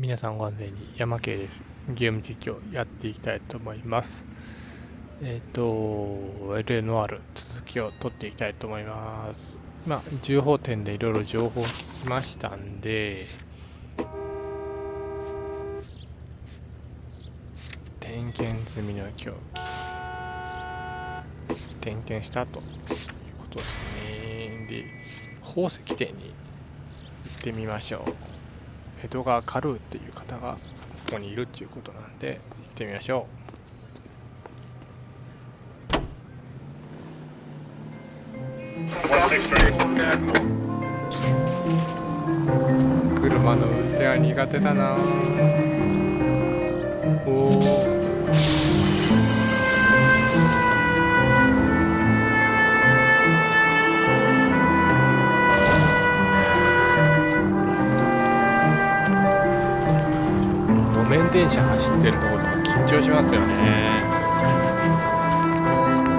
皆さんご安全に。山系です。ゲーム実況やっていきたいと思います。L.A.ノワール続きを取っていきたいと思います。重報点でいろいろ情報を聞きましたんで、点検済みの競技、点検したということですね。で、宝石店に行ってみましょう。江戸川カルーっていう方がここにいるっていうことなんで行ってみましょう。車の運転は苦手だな。おー、路面電車走ってるところとか緊張しますよね。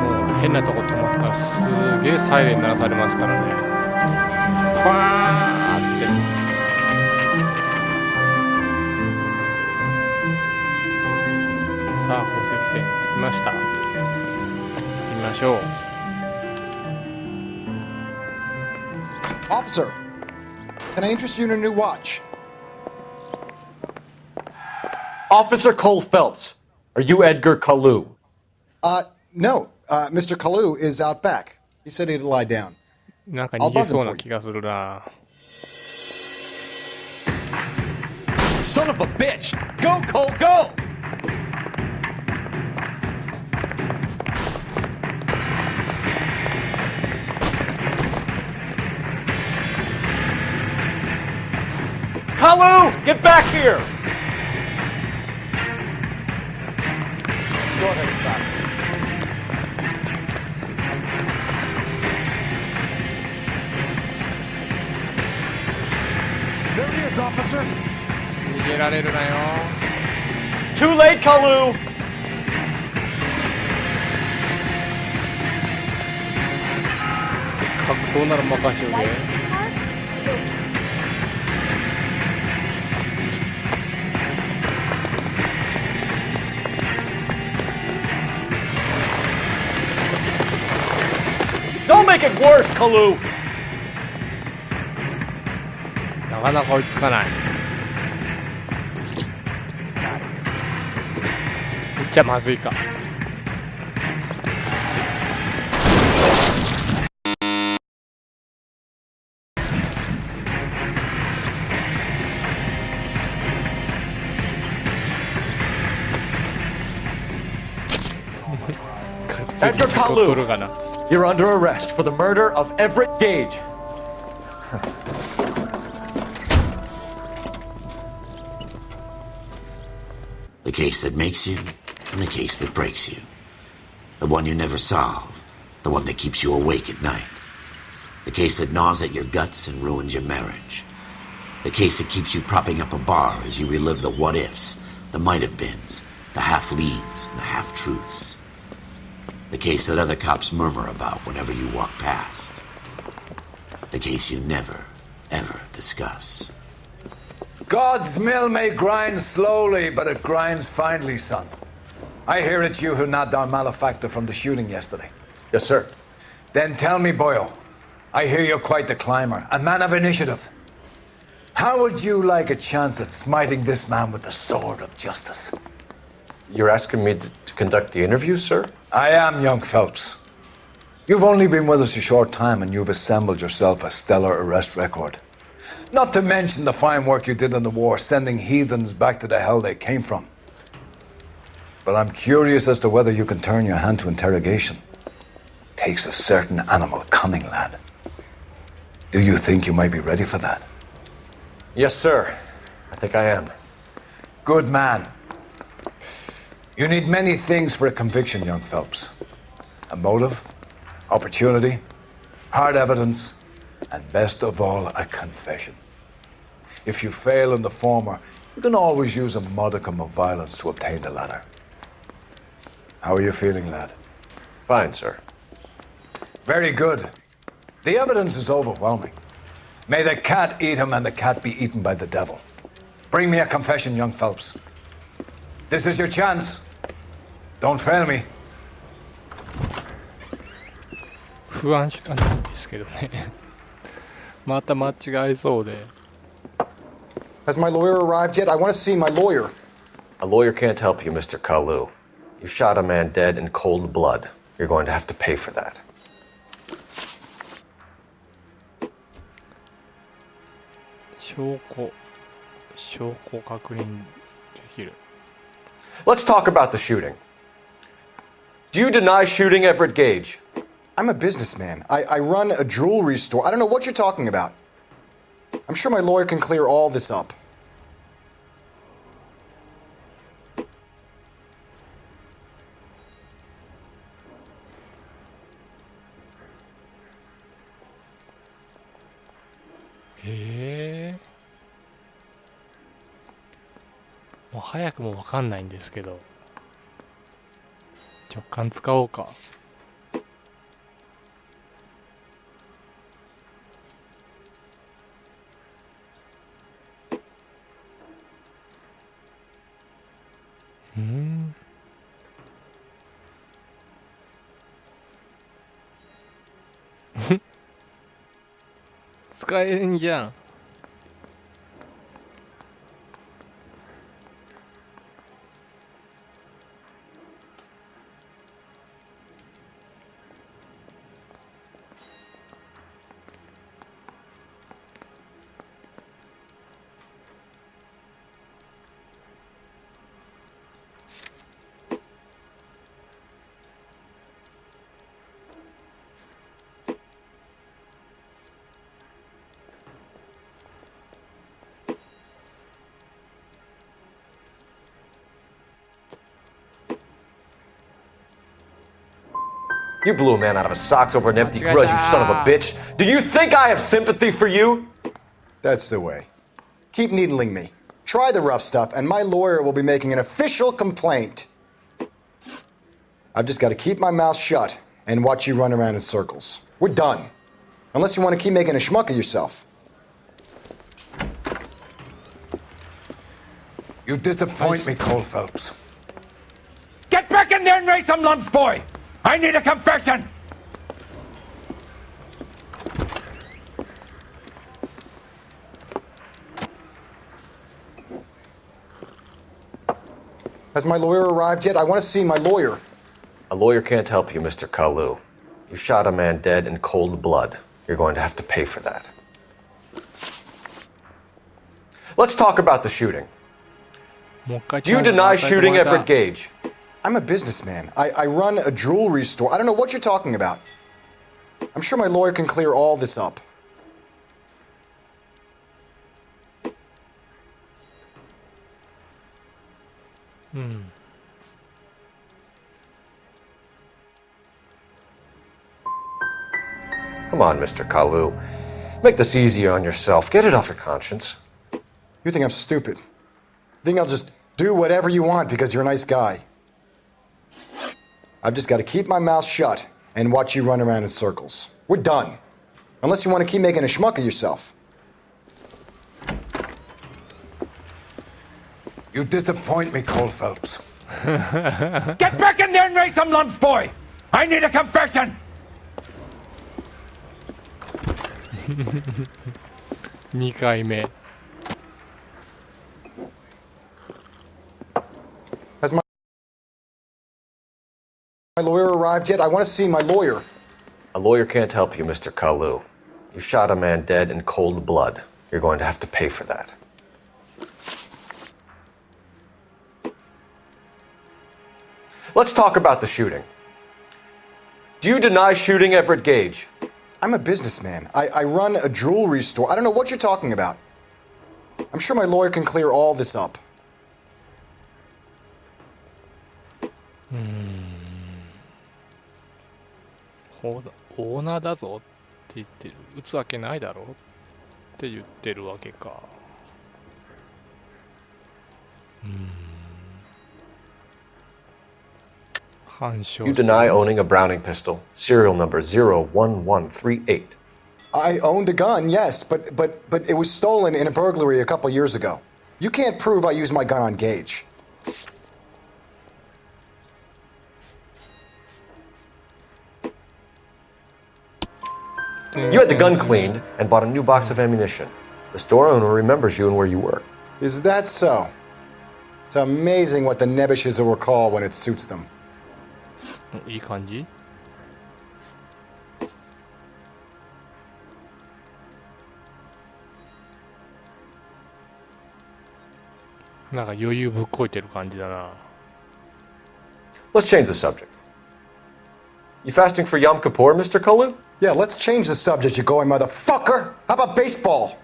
もう変なとこ止まったらすげえサイレン鳴らされますからね。パーってさあ、宝石線着きました。行ってみましょう。 Officer, can I interest you in a new watch? Officer Cole Phelps, are you Edgar Kalu? No. Mr. Kalu is out back. He said he'd lie down. なんか逃げそうな気がするな。Son of a bitch! Go, Cole, go! Kalu, get back here! Go ahead, stop. There he is, officer. 逃げられるなよ。 Too late, Kalu! 格闘なら任せておけ。Don't make it worse, Kalu! なかなか追いつかない。めっちゃまずいか。Edgar Kalu, you're under arrest for the murder of Everett Gage. The case that makes you, and the case that breaks you. The one you never solve, the one that keeps you awake at night. The case that gnaws at your guts and ruins your marriage. The case that keeps you propping up a bar as you relive the what-ifs, the might-have-beens, the half-leads, and the half-truths. The case that other cops murmur about whenever you walk past. The case you never, ever discuss. God's mill may grind slowly, but it grinds finely, son. I hear it's you who nabbed our malefactor from the shooting yesterday. Yes, sir. Then tell me, Boyle, I hear you're quite the climber, a man of initiative. How would you like a chance at smiting this man with the sword of justice? You're asking me to conduct the interview, sir? I am, young Phelps. You've only been with us a short time and you've assembled yourself a stellar arrest record. Not to mention the fine work you did in the war, sending heathens back to the hell they came from. But I'm curious as to whether you can turn your hand to interrogation. Takes a certain animal cunning, lad. Do you think you might be ready for that? Yes, sir. I think I am. Good man. You need many things for a conviction, young Phelps. A motive, opportunity, hard evidence, and best of all, a confession. If you fail in the former, you can always use a modicum of violence to obtain the latter. How are you feeling, lad? Fine, sir. Very good. The evidence is overwhelming. May the cat eat him and the cat be eaten by the devil. Bring me a confession, young Phelps. This is your chance. Don't fail me. 不安しかないんですけどね。また間違いそうで。Has my lawyer arrived yet? I want to see my lawyer. A lawyer can't help you, Mr. Kalu. You shot a man dead in cold blood. You're going to have to pay for that. 証拠確認できる。 Let's talk about the shooting. Do you deny shooting Everett Gage? I'm a businessman. I run a jewelry store. I don't know what you're talking about. I'm sure my lawyer can clear all this up. Hey. もう早くも分かんないんですけど、直感使おうか。使えんじゃん。You blew a man out of his socks over an empty grudge, you son of a bitch. Do you think I have sympathy for you? That's the way. Keep needling me. Try the rough stuff, and my lawyer will be making an official complaint. I've just got to keep my mouth shut and watch you run around in circles. We're done. Unless you want to keep making a schmuck of yourself. You disappoint me, Cole Phelps. Get back in there and raise some lumps, boy! I need a confession! Has my lawyer arrived yet? I want to see my lawyer. A lawyer can't help you, Mr. Kalu. You shot a man dead in cold blood. You're going to have to pay for that. Let's talk about the shooting. Do you deny shooting Everett Gage? I'm a businessman. I run a jewelry store. I don't know what you're talking about. I'm sure my lawyer can clear all this up. Come on, Mr. Kalu. Make this easier on yourself. Get it off your conscience. You think I'm stupid? Think I'll just do whatever you want because you're a nice guy? I've just got to keep my mouth shut and watch you run around in circles. We're done. Unless you want to keep making a schmuck of yourself. You disappoint me, Cole Phelps. Get back in there and raise some lumps, boy! I need a confession! 2回目。 Has my lawyer arrived yet? I want to see my lawyer. A lawyer can't help you, Mr. Kalu. You shot a man dead in cold blood. You're going to have to pay for that. Let's talk about the shooting. Do you deny shooting Everett Gage? I'm a businessman. I run a jewelry store. I don't know what you're talking about. I'm sure my lawyer can clear all this up. オーナーだぞって言ってる。撃つわけないだろって言ってるわけか。反証。 You deny owning a Browning pistol, serial number 01138. I owned a gun, yes, but it was stolen in a burglary a couple years ago. You can't prove I used my gun on Gage. You had the gun cleaned and bought a new box of ammunition. The store owner remembers you and where you were. Is that so? It's amazing what the Nebushes will recall when it suits them. いい感じ。なんか余裕ぶっこいてる感じだな。Let's change the subject. You fasting for Yom Kippur, Mr. Kalu? Yeah, let's change the subject, you going motherfucker. How about baseball?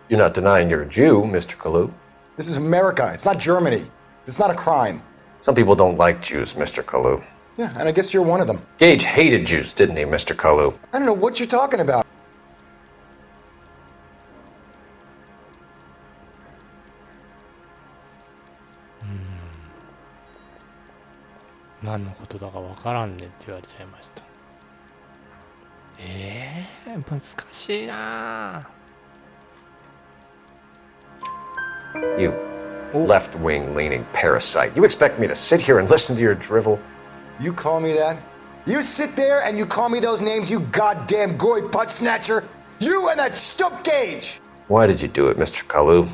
You're not denying you're a Jew, Mr. Kalu. This is America. It's not Germany. It's not a crime. Some people don't like Jews, Mr. Kalu. Yeah, and I guess you're one of them. Gage hated Jews, didn't he, Mr. Kalu? I don't know what you're talking about. 何のことだかわからんねって言われちゃいました。難しいな。You left-wing leaning parasite. You expect me to sit here and listen to your drivel? You call me that? You sit there and you call me those names, you goddamn goy putt snatcher? You and that stup Gage! Why did you do it, Mr. Kalu?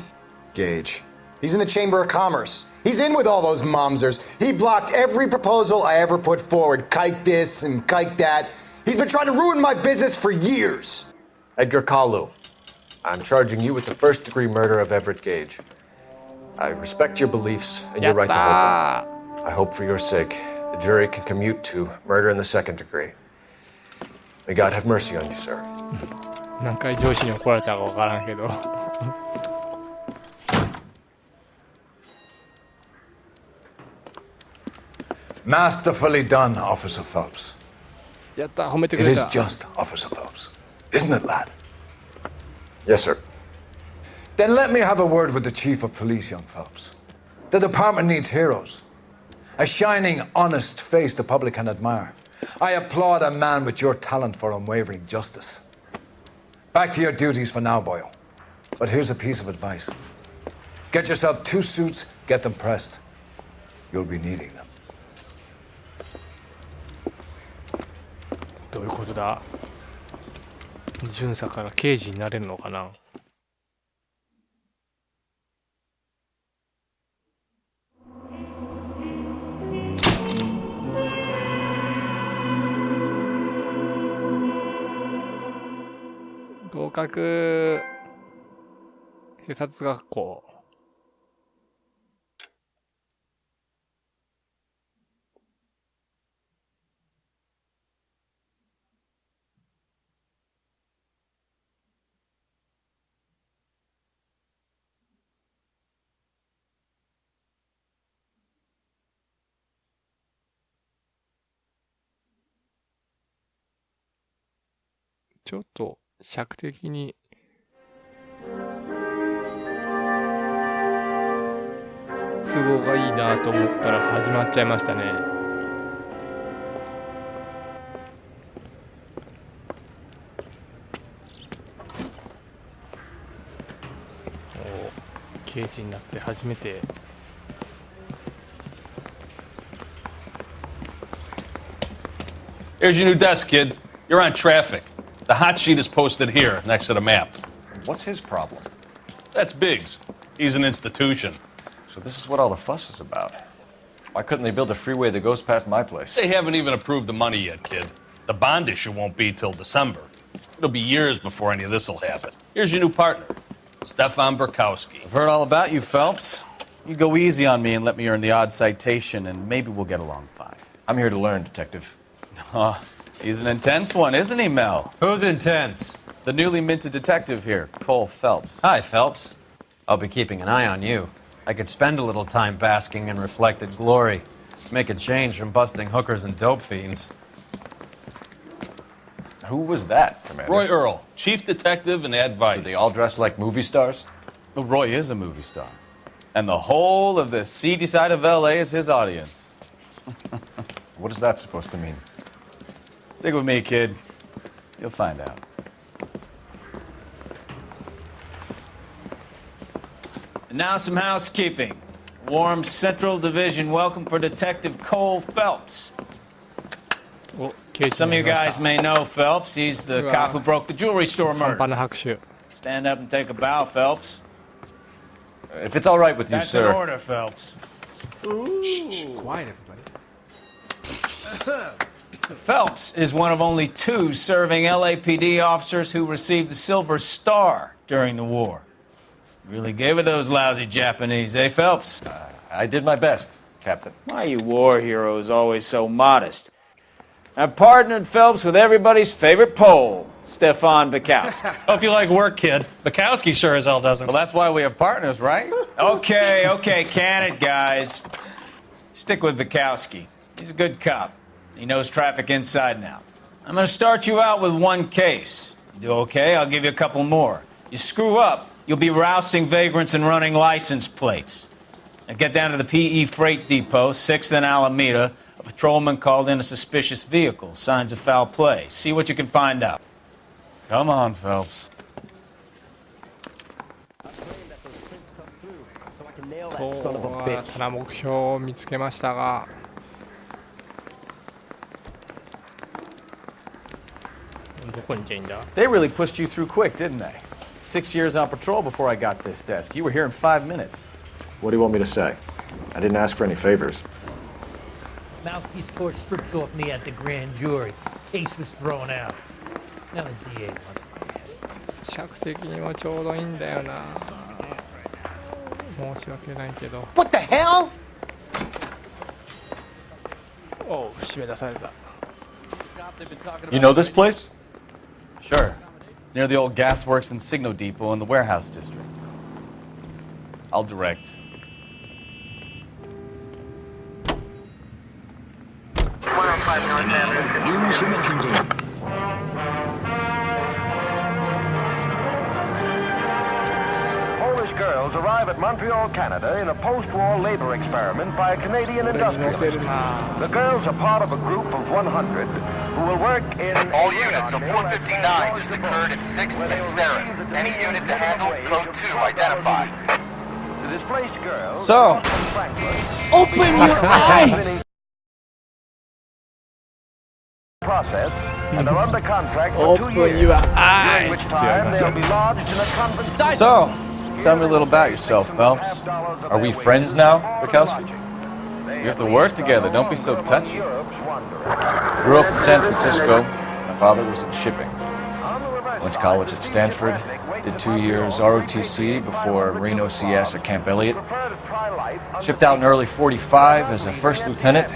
Gage. He's in the Chamber of Commerce. He's in with all those momsers. He blocked every proposal I ever put forward. Kike this and kike that. He's been trying to ruin my business for years. Edgar Kalu, I'm charging you with the first-degree murder of Everett Gage. I respect your beliefs and your right to hold them. I hope for your sake the jury can commute to murder in the second degree. May God have mercy on you, sir. 何回上司に怒られたかわからんけど。Masterfully done, Officer Phelps. やった、褒めてく It れ is た。 just, Officer Phelps. Isn't it, lad? Yes, sir. Then let me have a word with the Chief of Police, young Phelps. The department needs heroes. A shining, honest face the public can admire. I applaud a man with your talent for unwavering justice. Back to your duties for now, boyo. But here's a piece of advice. Get yourself 2 suits, get them pressed. You'll be needing them. どういうことだ。巡査から刑事になれるのかな。合格。警察学校。ちょっと尺的に都合がいいなと思ったら始まっちゃいましたね。刑事になって初めて。Here's your new desk, kid. You're on traffic. The hot sheet is posted here, next to the map. What's his problem? That's Biggs. He's an institution. So this is what all the fuss is about. Why couldn't they build a freeway that goes past my place? They haven't even approved the money yet, kid. The bond issue won't be till December. It'll be years before any of this will happen. Here's your new partner, Stefan Burkowski. I've heard all about you, Phelps. You go easy on me and let me earn the odd citation, and maybe we'll get along fine. I'm here to learn, Detective. He's an intense one, isn't he, Mel? Who's intense? The newly minted detective here, Cole Phelps. Hi, Phelps. I'll be keeping an eye on you. I could spend a little time basking in reflected glory. Make a change from busting hookers and dope fiends. Who was that, Commander? Roy Earl, chief detective and advice. Do they all dress like movie stars? Well, Roy is a movie star. And the whole of the seedy side of L.A. is his audience. What is that supposed to mean? Stick with me, kid. You'll find out. And now some housekeeping. Warm Central Division welcome for Detective Cole Phelps. Some of you guys may know Phelps. He's the cop who broke the jewelry store murder. Stand up and take a bow, Phelps. If it's all right with you, That's sir. an order, Phelps. Shh, quiet, everybody. Phelps is one of only 2 serving LAPD officers who received the Silver Star during the war. Really gave it those lousy Japanese, eh, Phelps? I did my best, Captain. Why are you war heroes always so modest? I've partnered Phelps with everybody's favorite Pole, Stefan Bukowski. Hope you like work, kid. Bukowski sure as hell doesn't. Well, that's why we have partners, right? Okay, can it, guys. Stick with Bukowski. He's a good cop. He knows traffic inside and out. I'm going to start you out with 1 case. You do okay, I'll give you a couple more. You screw up, you'll be rousting vagrants and running license plates. Now get down to the PE Freight Depot, 6th and Alameda. A patrolman called in a suspicious vehicle. Signs of foul play. See what you can find out. Come on, Phelps. 目標を見つけましたが、どこに行けばいいんだ? They really pushed you through quick, didn't they? 6 years on patrol before I got this desk. You were here in 5 minutes. What do you want me to say? I didn't ask for any favors. Mouthpiece court strips off me at the grand jury. Case was thrown out. Now the DA wants my head. 尺的にもちょうどいいんだよな。申し訳ないけど。What the hell? おう、締め出された。You know this place? Sure. Near the old gasworks and signal depot in the warehouse district. I'll direct. Polish girls arrive at Montreal, Canada in a post-war labor experiment by a Canadian industrialist. The girls are part of a group of 100 who will work in... All units of 459 just occurred at 6th and Sarah's. Any unit to handle, code 2 identified. The displaced girls... So, open your eyes! Process and are under contract for 2 years. During which time they'll be lodged in a convent. So, tell me a little about yourself, Phelps. Are we friends now, Bukowski? We have to work together. Don't be so touchy. Grew up in San Francisco. My father was in shipping. Went to college at Stanford. Did 2 years ROTC before Marine OCS at Camp Elliott. Shipped out in early '45 as a first lieutenant.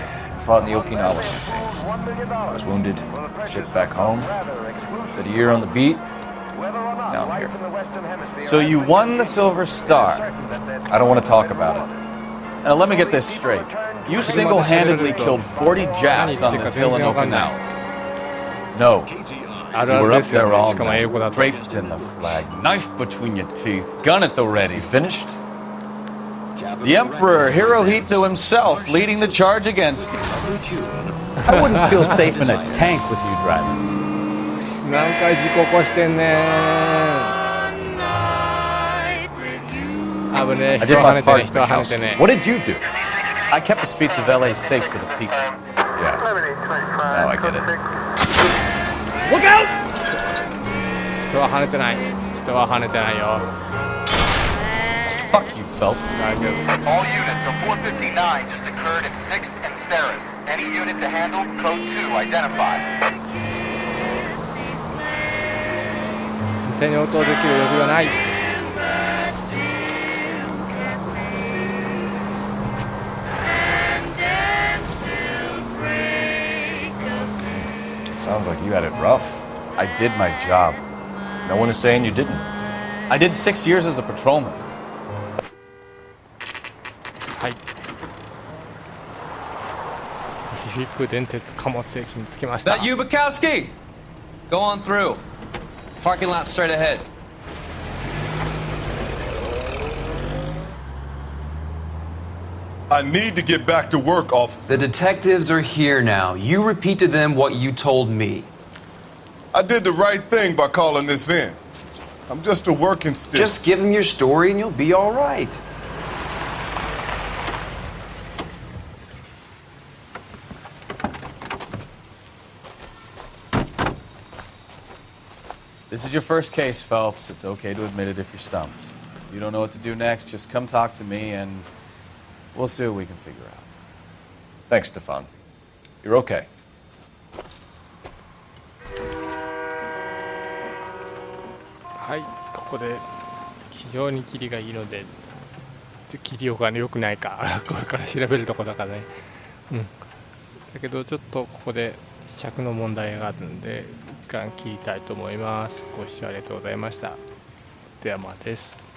Fought in the Okinawa campaign. I was wounded, shipped back home. Did a year on the beat. Now I'm here. So you won the Silver Star. I don't want to talk about it. Now let me get this straight. You single-handedly killed 40 Japs on this hill in Okinawa. No. You were up there all night, draped in the flag, knife between your teeth, gun at the ready. Finished? The Emperor Hirohito himself leading the charge against you. I wouldn't feel safe in a tank with you driving. 何回事故起こしてんねー。危ねえ、 I 人 did は跳 my ねて part, ね、人は跳ねて Bukowski. ね。 What did you do? I kept the streets of LA safe for the people. Yeah. Now I get it. Look out! 人は跳ねてない。人は跳ねてないよ。Fuck you, Phelps. All units of 459 just occurred at 6th and Sarah's. Any unit to handle, code 2 identified. 店に応答できる余裕はない。Sounds like you had it rough. I did my job. No one is saying you didn't. I did 6 years as a patrolman. はい。パシフィック電鉄貨物駅に着きました。 That you, Bukowski? Go on through. Parking lot straight ahead. I need to get back to work, officer. The detectives are here now. You repeat to them what you told me. I did the right thing by calling this in. I'm just a working stick. Just give him your story and you'll be all right. This is your first case, Phelps. It's okay to admit it if you're stumped. If you don't know what to do next, just come talk to me and we'll see what we can figure out. Thanks, Stefan. You're okay. はい、ここで非常にキリがいいので、キリが良くないか、これから調べるとこだからね。だけどちょっとここで尺の問題があるので、一旦切りたいと思います。ご視聴ありがとうございました。ではまあです。